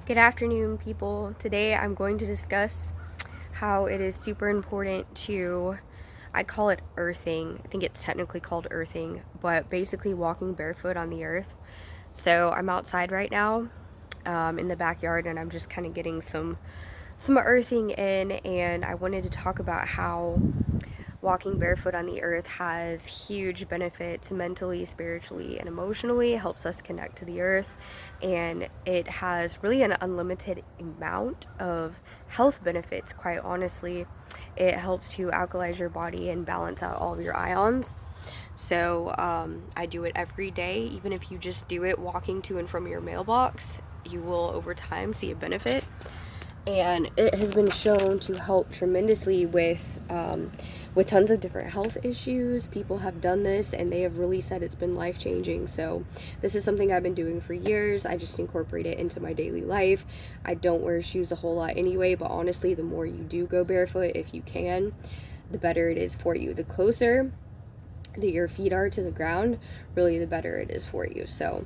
Good afternoon, people. Today I'm going to discuss how it is super important to, I call it earthing. I think it's technically called earthing, but basically walking barefoot on the earth. So I'm outside right now in the backyard, and I'm just kind of getting some earthing in, and I wanted to talk about how walking barefoot on the earth has huge benefits mentally, spiritually, and emotionally. It helps us connect to the earth, and it has really an unlimited amount of health benefits, quite honestly. It helps to alkalize your body and balance out all of your ions. So I do it every day. Even if you just do it walking to and from your mailbox, you will over time see a benefit. And it has been shown to help tremendously with tons of different health issues. People have done this and they have really said it's been life-changing. So this is something I've been doing for years. I just incorporate it into my daily life. I don't wear shoes a whole lot anyway, but honestly, the more you do go barefoot, if you can, the better it is for you. The closer that your feet are to the ground, really the better it is for you. So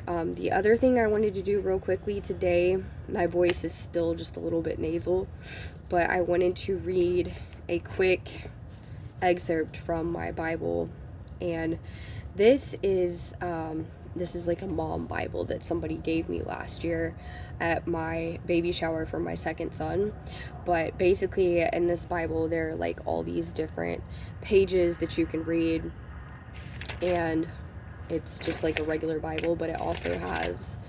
the other thing I wanted to do real quickly today, my voice is still just a little bit nasal, but I wanted to read a quick excerpt from my Bible. And this is like a mom Bible that somebody gave me last year at my baby shower for my second son. But basically in this Bible there are like all these different pages that you can read, and it's just like a regular Bible, but it also has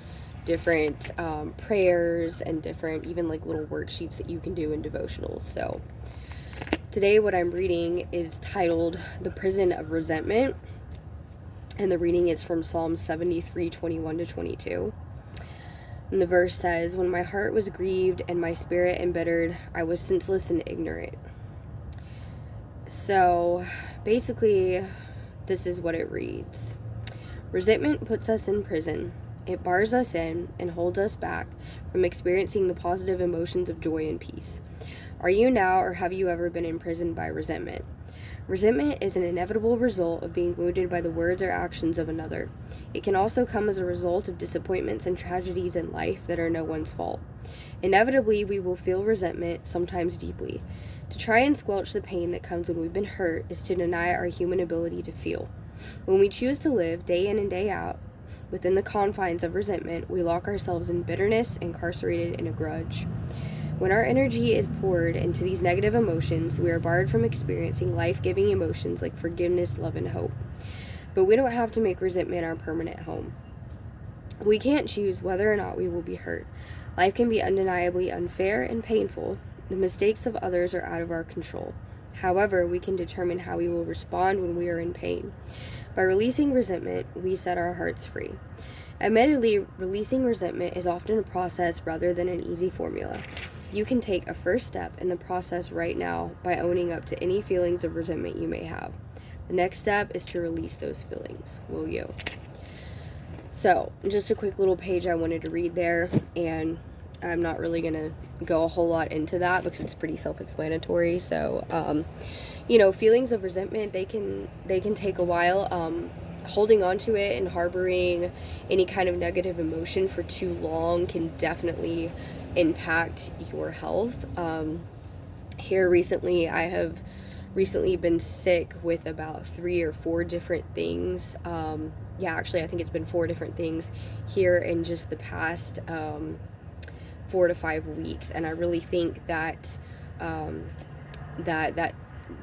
different prayers and different even like little worksheets that you can do in devotionals. So today what I'm reading is titled The Prison of Resentment, and the reading is from Psalm 73:21-22. And the verse says, "When my heart was grieved and my spirit embittered, I was senseless and ignorant." So basically, this is what it reads. Resentment puts us in prison. It bars us in and holds us back from experiencing the positive emotions of joy and peace. Are you now, or have you ever been imprisoned by resentment? Resentment is an inevitable result of being wounded by the words or actions of another. It can also come as a result of disappointments and tragedies in life that are no one's fault. Inevitably, we will feel resentment, sometimes deeply. To try and squelch the pain that comes when we've been hurt is to deny our human ability to feel. When we choose to live day in and day out within the confines of resentment, we lock ourselves in bitterness, incarcerated in a grudge. When our energy is poured into these negative emotions, we are barred from experiencing life-giving emotions like forgiveness, love, and hope. But we don't have to make resentment our permanent home. We can't choose whether or not we will be hurt. Life can be undeniably unfair and painful. The mistakes of others are out of our control. However, we can determine how we will respond when we are in pain. By releasing resentment, we set our hearts free. Admittedly, releasing resentment is often a process rather than an easy formula. You can take a first step in the process right now by owning up to any feelings of resentment you may have. The next step is to release those feelings. Will you? So, just a quick little page I wanted to read there, and I'm not really going to go a whole lot into that because it's pretty self-explanatory. So, feelings of resentment, they can take a while. Holding on to it and harboring any kind of negative emotion for too long can definitely impact your health. Here recently, I have been sick with about 3 or 4 different things. Actually, I think it's been 4 different things here in just the past 4 to 5 weeks, and I really think that that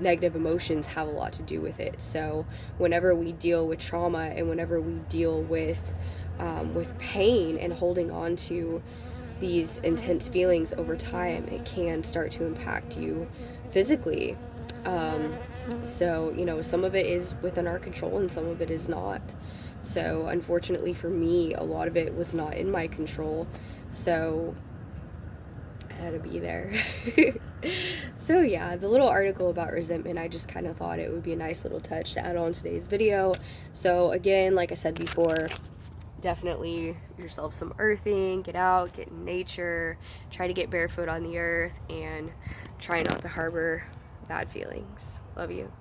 negative emotions have a lot to do with it. So whenever we deal with trauma and whenever we deal with pain and holding on to these intense feelings over time, it can start to impact you physically. Some of it is within our control and some of it is not. So unfortunately for me, a lot of it was not in my control. So I had to be there. So yeah, the little article about resentment, I just kind of thought it would be a nice little touch to add on today's video. So again, like I said before, definitely yourself some earthing, get out, get in nature, try to get barefoot on the earth, and try not to harbor bad feelings. Love you.